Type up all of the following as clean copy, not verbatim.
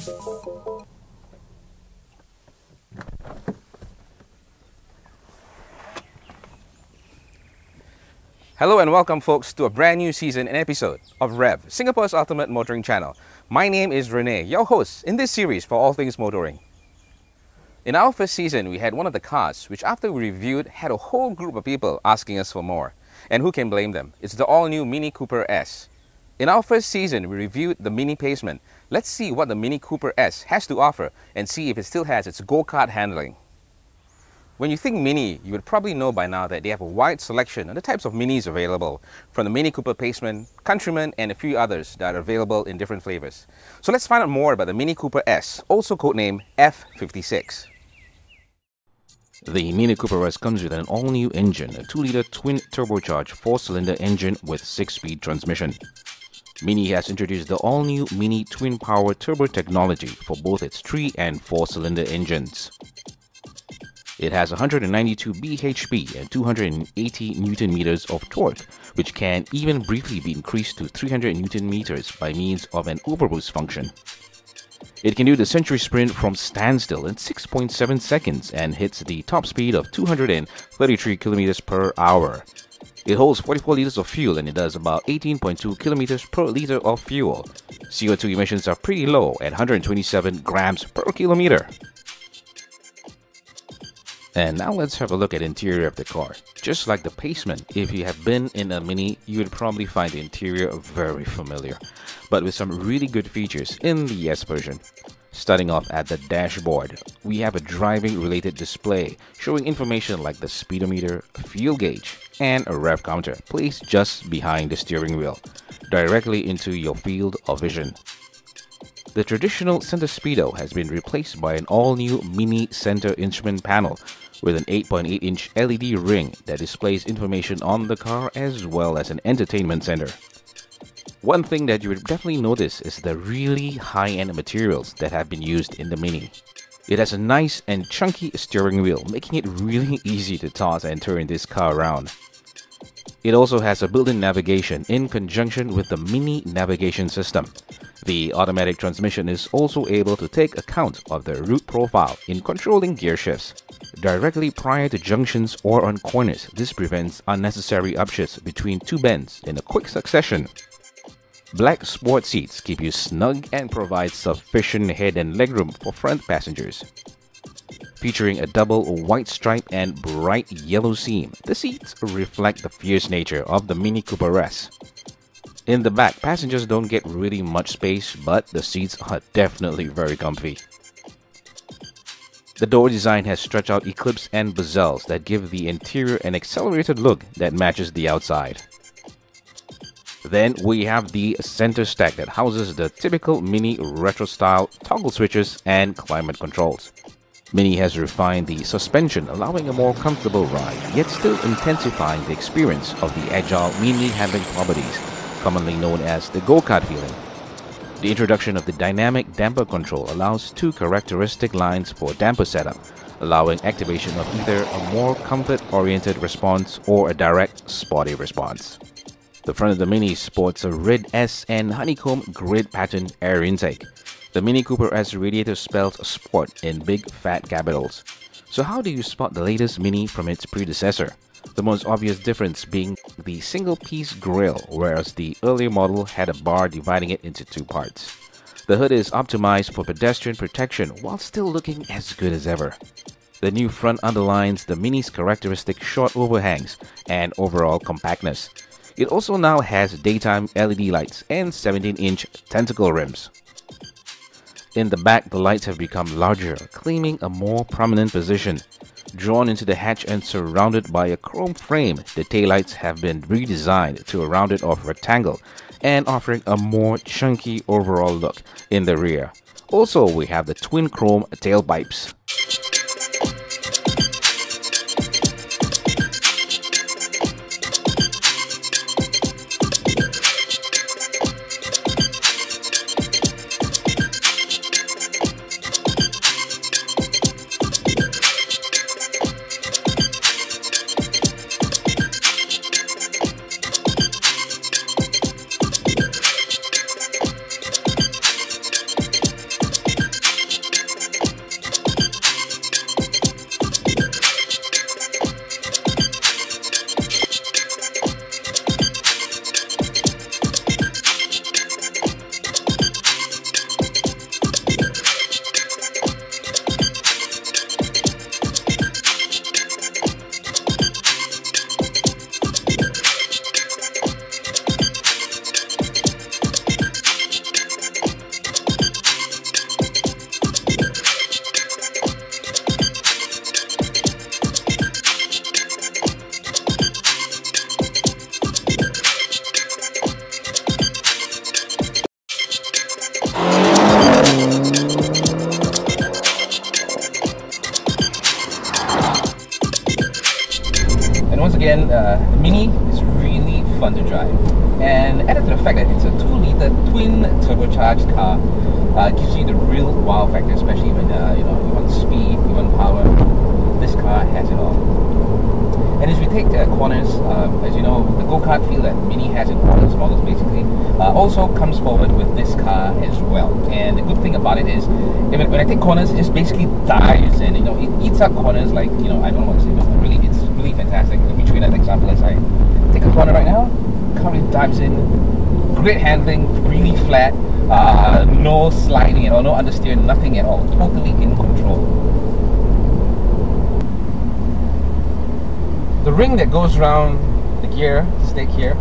Hello and welcome folks to a brand new season and episode of Rev, Singapore's ultimate motoring channel. My name is Rene, your host in this series for all things motoring. In our first season, we had one of the cars which after we reviewed had a whole group of people asking us for more. And who can blame them? It's the all-new Mini Cooper S. In our first season, we reviewed the Mini Paceman. Let's see what the Mini Cooper S has to offer and see if it still has its go-kart handling. When you think Mini, you would probably know by now that they have a wide selection of the types of Minis available, from the Mini Cooper Paceman, Countryman, and a few others that are available in different flavors. So let's find out more about the Mini Cooper S, also codenamed F56. The Mini Cooper S comes with an all-new engine, a 2-liter twin turbocharged 4-cylinder engine with 6-speed transmission. Mini has introduced the all-new Mini twin power turbo technology for both its 3 and 4-cylinder engines. It has 192 bhp and 280 Nm of torque, which can even briefly be increased to 300 Nm by means of an overboost function. It can do the century sprint from standstill in 6.7 seconds and hits the top speed of 233 km per hour. It holds 44 liters of fuel and it does about 18.2 km per liter of fuel. CO2 emissions are pretty low at 127 grams per kilometer. And now let's have a look at the interior of the car. Just like the Paceman, if you have been in a Mini, you would probably find the interior very familiar, but with some really good features in the S version. Starting off at the dashboard, we have a driving related display showing information like the speedometer, fuel gauge, and a rev counter placed just behind the steering wheel, directly into your field of vision. The traditional center speedo has been replaced by an all-new Mini center instrument panel with an 8.8-inch LED ring that displays information on the car as well as an entertainment center. One thing that you would definitely notice is the really high-end materials that have been used in the Mini. It has a nice and chunky steering wheel, making it really easy to toss and turn this car around. It also has a built-in navigation in conjunction with the Mini navigation system. The automatic transmission is also able to take account of the route profile in controlling gear shifts. Directly prior to junctions or on corners, this prevents unnecessary upshifts between two bends in a quick succession. Black sport seats keep you snug and provide sufficient head and legroom for front passengers. Featuring a double white stripe and bright yellow seam, the seats reflect the fierce nature of the Mini Cooper S. In the back, passengers don't get really much space, but the seats are definitely very comfy. The door design has stretch-out eclipse and bezels that give the interior an accelerated look that matches the outside. Then we have the center stack that houses the typical Mini retro-style toggle switches and climate controls. Mini has refined the suspension, allowing a more comfortable ride, yet still intensifying the experience of the agile Mini handling properties, commonly known as the go-kart feeling. The introduction of the dynamic damper control allows two characteristic lines for damper setup, allowing activation of either a more comfort-oriented response or a direct sporty response. The front of the Mini sports a red S and honeycomb grid pattern air intake. The Mini Cooper S radiator spells sport in big fat capitals. So how do you spot the latest Mini from its predecessor? The most obvious difference being the single-piece grille, whereas the earlier model had a bar dividing it into two parts. The hood is optimized for pedestrian protection while still looking as good as ever. The new front underlines the Mini's characteristic short overhangs and overall compactness. It also now has daytime LED lights and 17-inch tentacle rims. In the back, the lights have become larger, claiming a more prominent position. Drawn into the hatch and surrounded by a chrome frame, the taillights have been redesigned to a rounded-off rectangle and offering a more chunky overall look in the rear. Also, we have the twin chrome tailpipes. the Mini is really fun to drive. And added to the fact that it's a 2-liter twin turbocharged car, gives you the real wow factor, especially when you want speed, you want power. This car has it all. And as we take corners, as you know, the go-kart feel that Mini has in all its models basically also comes forward with this car as well. And the good thing about it is, when I take corners, it just basically dives in. It eats up corners like, I don't know what to say, but really, it's really fantastic. Let me show you that example as I take a corner right now. Car really dives in. Great handling, really flat, no sliding at all, no understeer, nothing at all. Totally in control. The ring that goes around the gear stick here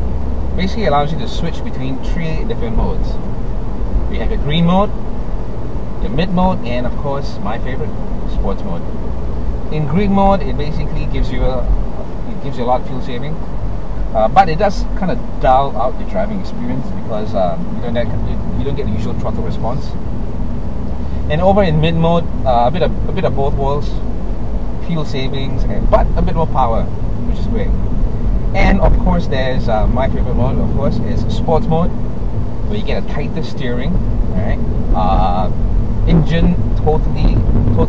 basically allows you to switch between 3 different modes. You have your green mode, your mid mode, and of course my favorite, sports mode. In green mode, it basically gives you a lot of fuel saving, but it does kind of dull out the driving experience because you don't get the usual throttle response. And over in mid mode, a bit of both worlds, fuel savings, but a bit more power, which is great. And of course, there's my favorite mode. Of course, is sports mode, where you get a tighter steering. All right, engine totally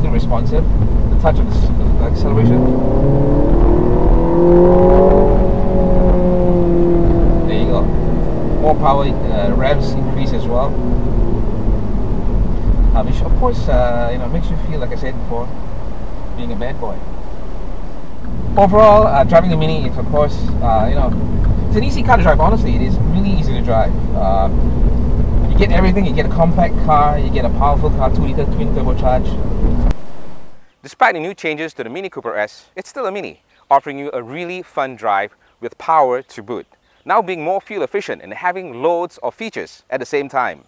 responsive. The touch of the acceleration. There you go. More power, revs increase as well, which of course makes you feel, like I said before, being a bad boy. Overall, driving the Mini is, of course, it's an easy car to drive. Honestly, it is really easy to drive. You get everything. You get a compact car, you get a powerful car, 2-liter twin turbocharged. Despite the new changes to the Mini Cooper S, it's still a Mini, offering you a really fun drive with power to boot. Now being more fuel efficient and having loads of features at the same time.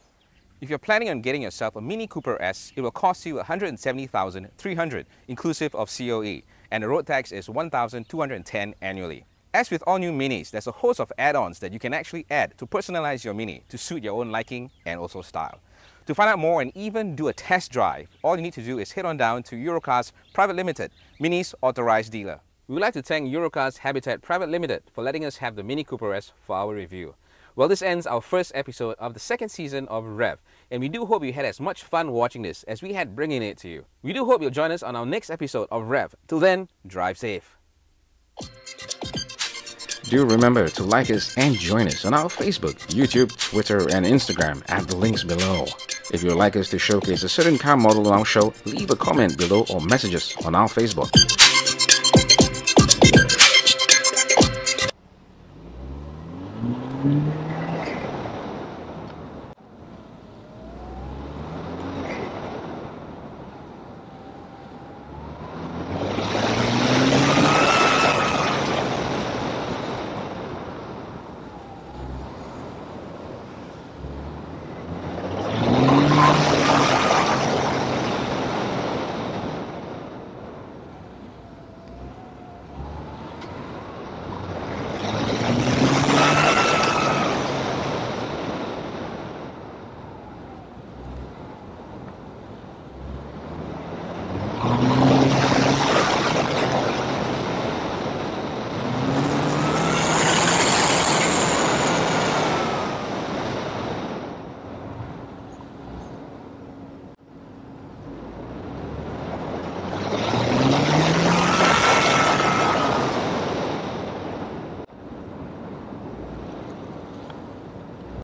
If you're planning on getting yourself a Mini Cooper S, it will cost you $170,300 inclusive of COE, and the road tax is $1,210 annually. As with all new Minis, there's a host of add-ons that you can actually add to personalize your Mini to suit your own liking and also style. To find out more and even do a test drive, all you need to do is head on down to Europcar's Private Limited, Mini's authorized dealer. We would like to thank Europcar's Habitat Private Limited for letting us have the Mini Cooper S for our review. Well, this ends our first episode of the second season of Rev, and we do hope you had as much fun watching this as we had bringing it to you. We do hope you'll join us on our next episode of Rev. Till then, drive safe. Do remember to like us and join us on our Facebook, YouTube, Twitter, and Instagram at the links below. If you would like us to showcase a certain car model on our show, leave a comment below or message us on our Facebook.